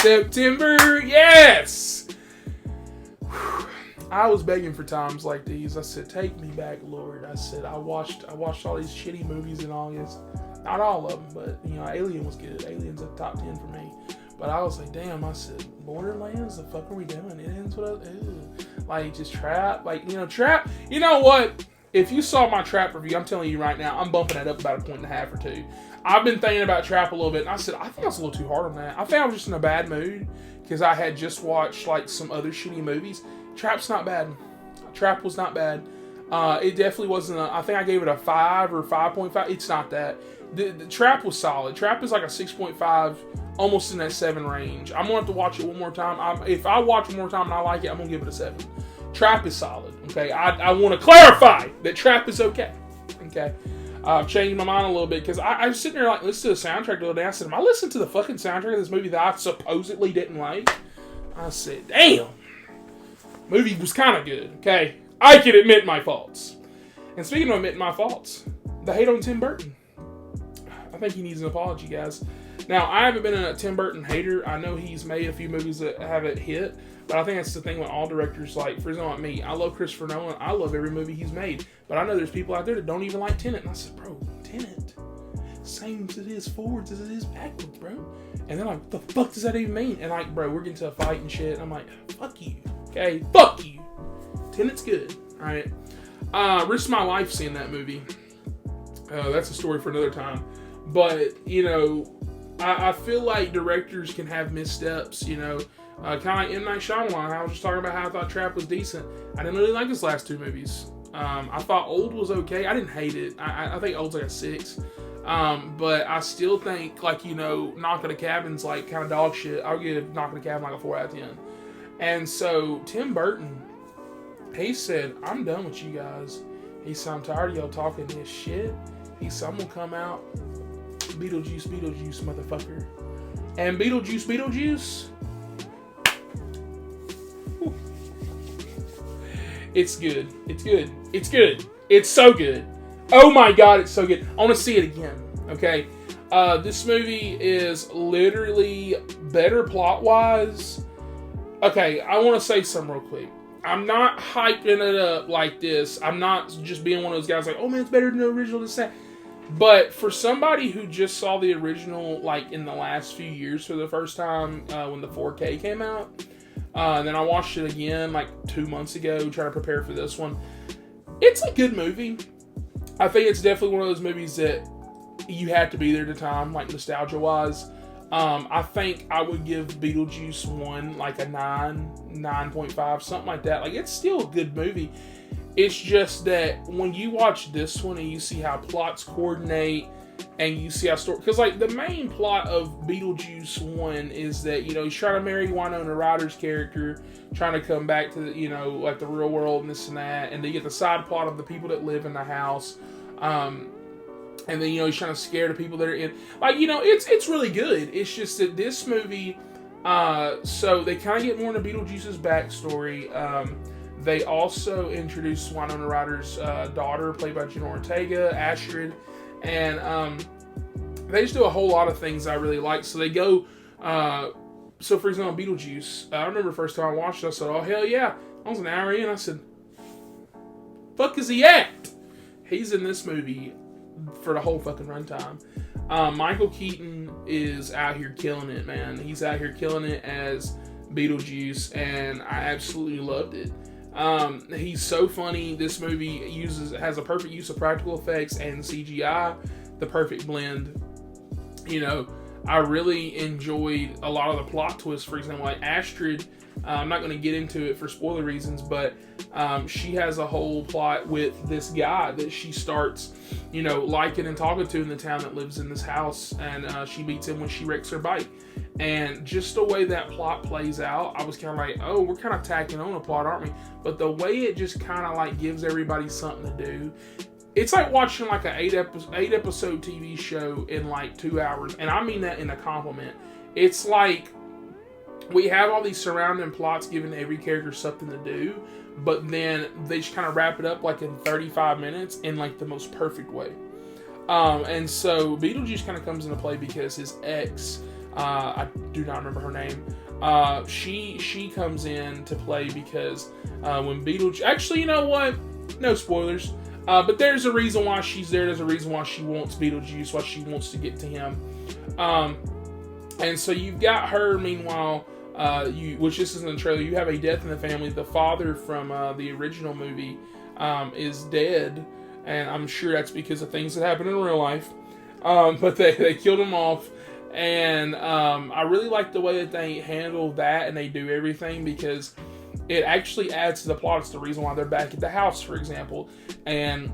September, yes! I was begging for times like these. I said, take me back, Lord. I said, I watched all these shitty movies in August. Not all of them, but, Alien was good. Alien's a top 10 for me. But I was like, damn, I said, Borderlands, the fuck are we doing? It ends with just Trap. Trap. You know what? If you saw my Trap review, I'm telling you right now, I'm bumping it up about 1.5 or 2 points. I've been thinking about Trap a little bit, and I said, I think I was a little too hard on that. I think I was just in a bad mood, because I had just watched, some other shitty movies. Trap's not bad. Trap was not bad. It definitely wasn't I think I gave it a 5 or 5.5. It's not that. The Trap was solid. Trap is like a 6.5, almost in that 7 range. I'm going to have to watch it one more time. If I watch it one more time and I like it, I'm going to give it a 7. Trap is solid. Okay, I want to clarify that Trap is okay. Okay. I've changed my mind a little bit because I was sitting there listening to the soundtrack the other day. I said, am I listening to the fucking soundtrack of this movie that I supposedly didn't like? I said, damn. Movie was kind of good, okay? I can admit my faults. And speaking of admitting my faults, the hate on Tim Burton. I think he needs an apology, guys. Now, I haven't been a Tim Burton hater. I know he's made a few movies that haven't hit, but I think that's the thing with all directors. For example, like me, I love Christopher Nolan. I love every movie he's made. But I know there's people out there that don't even like Tenet. And I said, bro, Tenet, same as it is forwards as it is backwards, bro. And they're like, what the fuck does that even mean? And bro, we're getting to a fight and shit. And I'm like, fuck you. Okay, fuck you. Tenet's good, alright? Risked my life seeing that movie. That's a story for another time. But, I feel like directors can have missteps, kind of like M. Night Shyamalan. I was just talking about how I thought Trap was decent. I didn't really like his last 2 movies. I thought Old was okay. I didn't hate it. I think Old's like a 6. But I still think, Knock at the Cabin's kind of dog shit. I'll give Knock at the Cabin a 4 out of 10. And so, Tim Burton, he said, I'm done with you guys. He said, I'm tired of y'all talking this shit. He said, I'm going to come out, Beetlejuice, motherfucker. And Beetlejuice. Whew. It's good. It's so good. Oh my God, it's so good. I want to see it again, okay? This movie is literally better plot-wise. Okay, I want to say something real quick. I'm not hyping it up like this. I'm not just being one of those guys oh man, it's better than the original, this, that. But for somebody who just saw the original, in the last few years for the first time, when the 4K came out, and then I watched it again, 2 months ago, trying to prepare for this one. It's a good movie. I think it's definitely one of those movies that you had to be there at the time, nostalgia-wise. I think I would give Beetlejuice 1 a 9.5, something like that. It's still a good movie. It's just that when you watch this one and you see how plots coordinate and you see how story... Because, the main plot of Beetlejuice 1 is that, he's trying to marry Winona Ryder's character, trying to come back to, the real world and this and that. And then you get the side plot of the people that live in the house. And then, he's trying to scare the people that are in... it's really good. It's just that this movie... so, they kind of get more into Beetlejuice's backstory. They also introduce Winona Ryder's daughter, played by Jenna Ortega, Astrid. And they just do a whole lot of things I really like. So, they go... so, for example, Beetlejuice. I remember the first time I watched it, I said, oh, hell yeah. I was an hour in, I said, fuck is he at? He's in this movie for the whole fucking runtime. Michael Keaton is out here killing it, man. He's out here killing it as Beetlejuice, and I absolutely loved it. He's so funny. This movie has a perfect use of practical effects and CGI, the perfect blend. I really enjoyed a lot of the plot twists. For example, Astrid, I'm not going to get into it for spoiler reasons, but she has a whole plot with this guy that she starts, liking and talking to in the town that lives in this house, and she meets him when she wrecks her bike. And just the way that plot plays out, I was kind of oh, we're kind of tacking on a plot, aren't we? But the way it just kind of gives everybody something to do. It's like watching an 8-episode TV show in 2 hours. And I mean that in a compliment. It's we have all these surrounding plots giving every character something to do, but then they just kind of wrap it up in 35 minutes in the most perfect way. And so Beetlejuice kind of comes into play because his ex I do not remember her name. She comes in to play because when Beetlejuice... Actually, you know what? No spoilers. But there's a reason why she's there. There's a reason why she wants Beetlejuice, why she wants to get to him. And so you've got her, meanwhile, which this is in the trailer, you have a death in the family. The father from the original movie is dead, and I'm sure that's because of things that happen in real life. But they killed him off, and I really like the way that they handle that, and they do everything, because it actually adds to the plot. It's the reason why they're back at the house, for example. And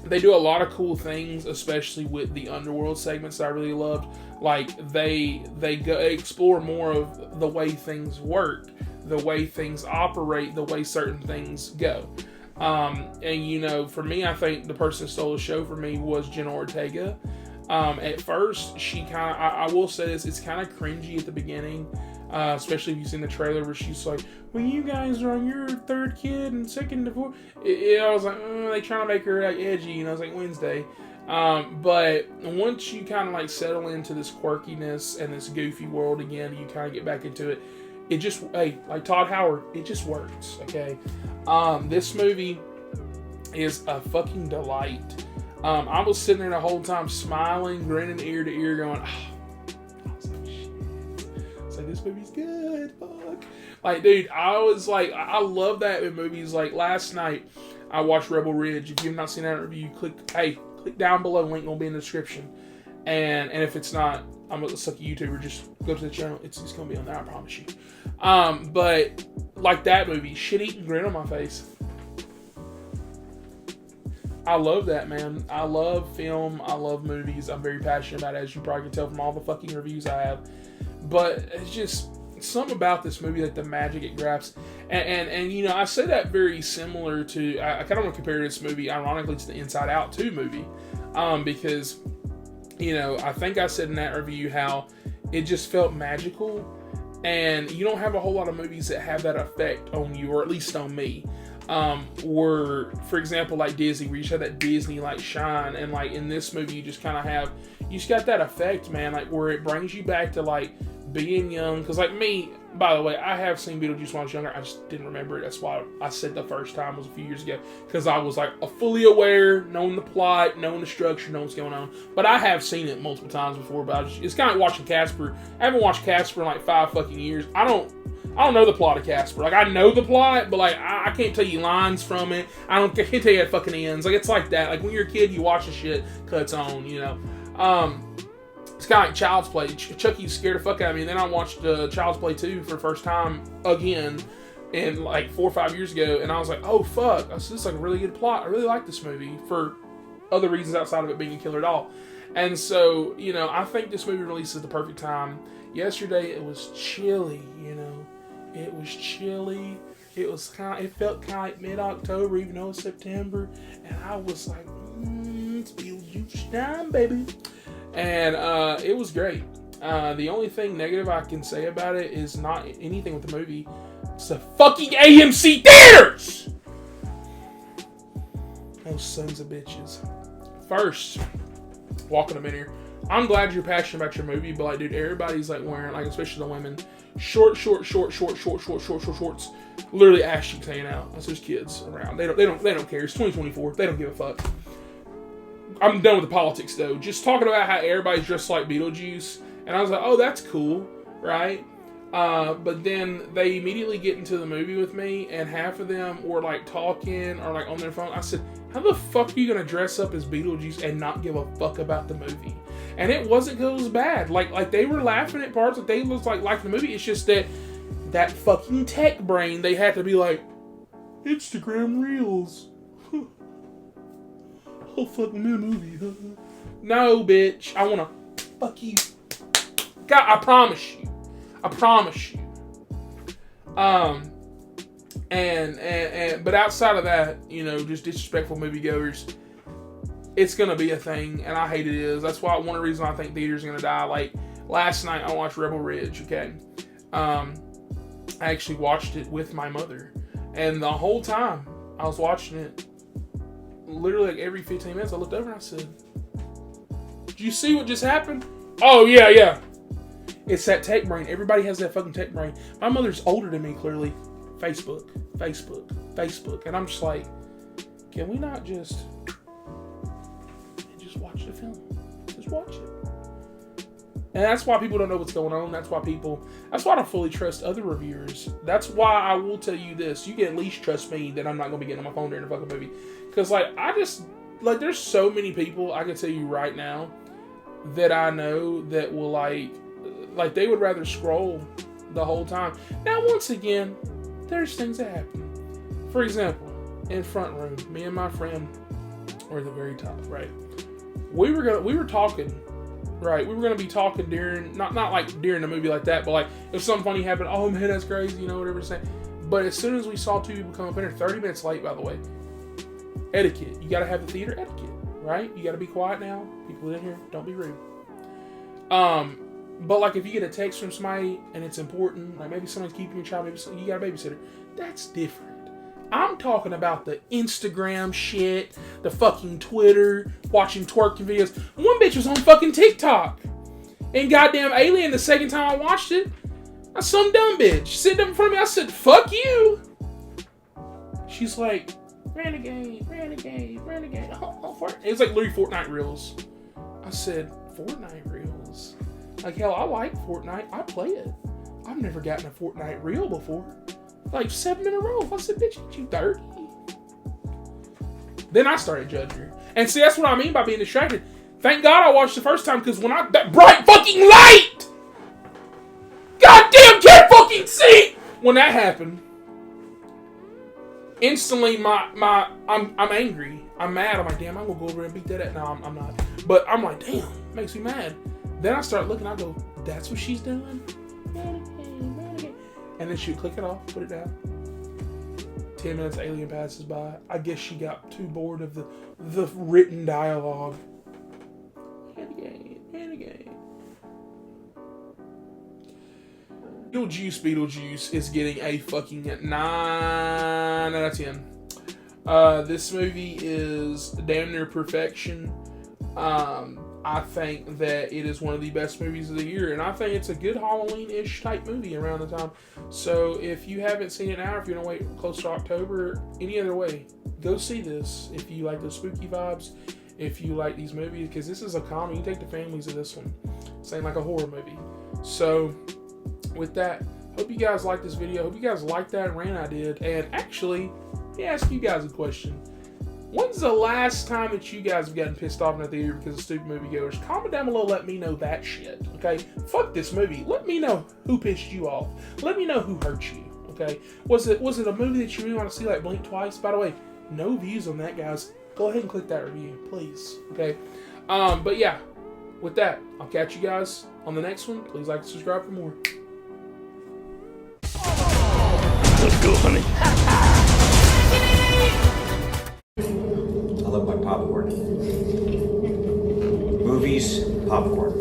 they do a lot of cool things, especially with the underworld segments that I really loved. Like, they go explore more of the way things work, the way things operate, the way certain things go. And, you know, for me, I think the person who stole the show for me was Jenna Ortega. At first, she kind of, I will say this, it's kind of cringy at the beginning, especially if you've seen the trailer where she's like, when you guys are on your third kid and second divorce, I was like, they trying to make her like edgy, you know, it's like Wednesday. But once you kind of like settle into this quirkiness and this goofy world again, you kind of get back into it. It just, like Todd Howard, it just works, okay? This movie is a fucking delight. I was sitting there the whole time smiling, grinning ear to ear, going, I was like, shit. It's like, this movie's good, fuck. Like, dude, I was like, I love that in movies. Like, last night, I watched Rebel Ridge. If you've not seen that review, click down below, link will be in the description. And if it's not, I'm a sucky YouTuber, just go to the channel. It's going to be on there, I promise you. But, like that movie, shit-eating grin on my face. I love that, man. I love film. I love movies. I'm very passionate about it, as you probably can tell from all the fucking reviews I have. But it's just something about this movie, like the magic it grabs. And you know, I say that very similar to, I kind of want to compare this movie, ironically, to the Inside Out 2 movie. Because, you know, I think I said in that review how it just felt magical. And you don't have a whole lot of movies that have that effect on you, or at least on me. Where, for example, like Disney, where you just have that Disney like shine, and like in this movie, you just kind of have, you just got that effect, man, like where it brings you back to like being young. Because like me, by the way, I have seen Beetlejuice when I was younger. I just didn't remember it. That's why I said the first time was a few years ago, because I was like fully aware, knowing the plot, knowing the structure, knowing what's going on. But I have seen it multiple times before. But it's kind of like watching Casper. I haven't watched Casper in like 5 fucking years. I don't know the plot of Casper. Like, I know the plot, but like I can't tell you lines from it. I can't tell you how it fucking ends. Like, it's like that. Like when you're a kid, you watch the shit cuts on, you know. It's kind of like Child's Play. Chucky scared the fuck out of me. And then I watched Child's Play 2 for the first time again in like 4 or 5 years ago. And I was like, oh fuck, this is like a really good plot. I really like this movie for other reasons outside of it being a killer doll. And so, you know, I think this movie releases at the perfect time. Yesterday, it was chilly, you know. It was chilly. It felt kind of like mid-October, even though it's September. And I was like, it's Beetlejuice time, baby. And it was great. The only thing negative I can say about it is not anything with the movie. It's the fucking AMC theaters! Those sons of bitches. First, walking them in here. I'm glad you're passionate about your movie, but like, dude, everybody's like wearing, like, especially the women, shorts. Literally ass cheeks hanging out. There's kids around. They don't care. It's 2024. They don't give a fuck. I'm done with the politics though. Just talking about how everybody's dressed like Beetlejuice, and I was like, oh, that's cool, right? But then they immediately get into the movie with me, and half of them were like talking or like on their phone. I said, how the fuck are you gonna dress up as Beetlejuice and not give a fuck about the movie? And it wasn't because it was bad. Like they were laughing at parts that they looked like the movie. It's just that fucking tech brain, they had to be like, Instagram Reels. Oh, fuck me, a movie. No, bitch. I want to fuck you. God, I promise you. But outside of that, you know, just disrespectful moviegoers, it's gonna be a thing, and I hate it is. That's why one of the reasons I think theaters are gonna die. Like last night, I watched Rebel Ridge. Okay, I actually watched it with my mother, and the whole time I was watching it, literally like every 15 minutes, I looked over and I said, "Did you see what just happened?" Oh yeah. It's that tech brain. Everybody has that fucking tech brain. My mother's older than me, clearly. Facebook. And I'm just like, can we not just watch the film? Just watch it. And that's why people don't know what's going on. That's why I don't fully trust other reviewers. That's why I will tell you this. You can at least trust me that I'm not going to be getting on my phone during the fucking movie. Because, there's so many people, I can tell you right now, that I know that will, they would rather scroll the whole time. Now, once again, there's things that happen. For example, in front room, me and my friend were at the very top, right? We were talking. Right, we were going to be talking during, not like during the movie like that, but like if something funny happened, oh man, that's crazy, whatever it's saying. But as soon as we saw two people come up in there, 30 minutes late, by the way, etiquette. You got to have the theater etiquette, right? You got to be quiet now. People in here, don't be rude. But like if you get a text from somebody and it's important, like maybe someone's keeping your child, maybe you got a babysitter, that's different. I'm talking about the Instagram shit, the fucking Twitter, watching twerking videos. One bitch was on fucking TikTok. And goddamn Alien, the second time I watched it, I saw some dumb bitch sitting up in front of me. I said, fuck you. She's like, renegade. Oh, it was like literally Fortnite Reels. I said, Fortnite Reels? Like, hell, I like Fortnite. I play it. I've never gotten a Fortnite Reel before. Like 7 in a row. I said, bitch, ain't you 30? Then I started judging her. And see, that's what I mean by being distracted. Thank God I watched the first time, because when that bright fucking light! Goddamn, can't fucking see! When that happened, instantly I'm angry. I'm mad. I'm like, damn, I'm gonna go over and beat that at. No, I'm not. But I'm like, damn, it makes me mad. Then I start looking, I go, that's what she's doing? And then she would click it off, put it down. 10 minutes, Alien passes by. I guess she got too bored of the written dialogue. And again. Beetlejuice is getting a fucking 9 out of 10. This movie is damn near perfection. I think that it is one of the best movies of the year, and I think it's a good Halloween-ish type movie around the time. So if you haven't seen it now, if you're going to wait close to October, any other way, go see this. If you like the spooky vibes, if you like these movies, because this is a comedy. You take the families of this one. It's ain't like a horror movie. So with that, hope you guys like this video. Hope you guys like that rant I did. And actually, let me ask you guys a question. When's the last time that you guys have gotten pissed off in the theater because of stupid moviegoers? Comment down below, let me know that shit, okay? Fuck this movie. Let me know who pissed you off. Let me know who hurt you, okay? Was it a movie that you really want to see, like Blink Twice? By the way, no views on that, guys. Go ahead and click that review, please, okay? But yeah, with that, I'll catch you guys on the next one. Please like and subscribe for more. Let's go, honey. I love my popcorn. Movies, popcorn.